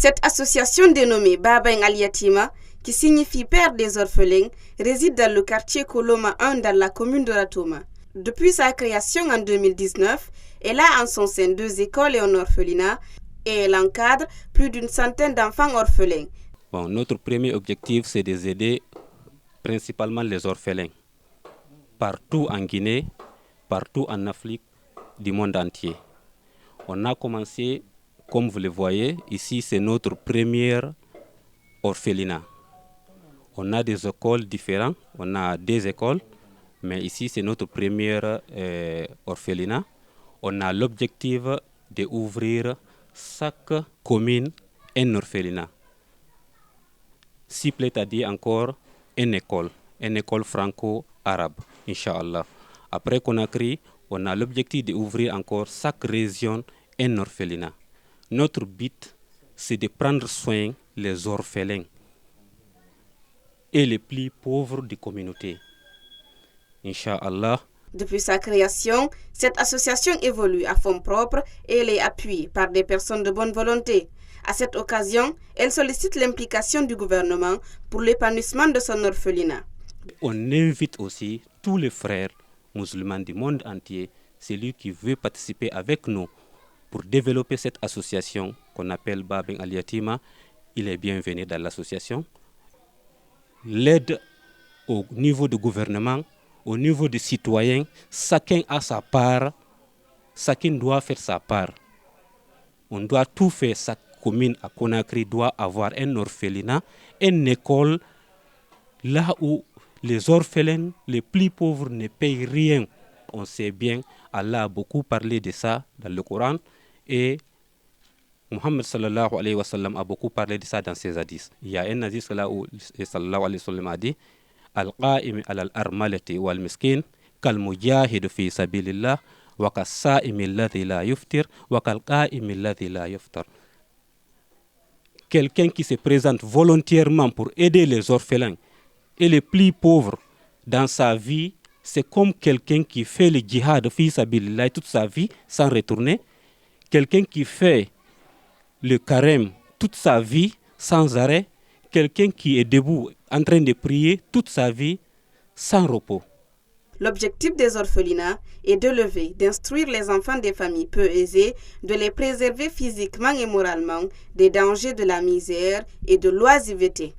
Cette association dénommée Baba Al Yatima, qui signifie Père des orphelins, réside dans le quartier Koloma 1 dans la commune de Ratoma. Depuis sa création en 2019, elle a en son sein 2 écoles et un orphelinat et elle encadre plus d'une centaine d'enfants orphelins. Bon, notre premier objectif, c'est d'aider principalement les orphelins, partout en Guinée, partout en Afrique, du monde entier. On a commencé, comme vous le voyez, ici c'est notre première orphelinat. On a des écoles différentes, on a 2 écoles, mais ici c'est notre première orphelinat. On a l'objectif d'ouvrir chaque commune un orphelinat. Si plaît à dire encore une école franco-arabe, Inch'Allah. Après Conakry, on a l'objectif d'ouvrir encore chaque région un orphelinat. Notre but, c'est de prendre soin des orphelins et les plus pauvres des communautés. Inch'Allah. Depuis sa création, cette association évolue à fonds propres et elle est appuyée par des personnes de bonne volonté. À cette occasion, elle sollicite l'implication du gouvernement pour l'épanouissement de son orphelinat. On invite aussi tous les frères musulmans du monde entier, celui qui veut participer avec nous pour développer cette association qu'on appelle Baba Al Yatima, il est bienvenu dans l'association. L'aide au niveau du gouvernement, au niveau des citoyens, chacun a sa part, chacun doit faire sa part. On doit tout faire. Chaque commune à Conakry doit avoir un orphelinat, une école, là où les orphelins les plus pauvres ne payent rien. On sait bien, Allah a beaucoup parlé de ça dans le Coran et Muhammad sallallahu alayhi wa sallam a beaucoup parlé de ça dans ses hadiths. Il y a un hadith là où sallallahu alayhi wa sallam a dit Al-qa'im al-armalati wal-miskin kal-mujahid fi sabilillah wa kas-sa'imi alladhi la yuftir wa kal-qa'imi alladhi la yuftar. Quelqu'un qui se présente volontairement pour aider les orphelins et les plus pauvres dans sa vie, c'est comme quelqu'un qui fait le djihad fi sabilillah toute sa vie sans retourner. Quelqu'un qui fait le carême toute sa vie sans arrêt. Quelqu'un qui est debout en train de prier toute sa vie sans repos. L'objectif des orphelinats est d'élever, d'instruire les enfants des familles peu aisées, de les préserver physiquement et moralement des dangers de la misère et de l'oisiveté.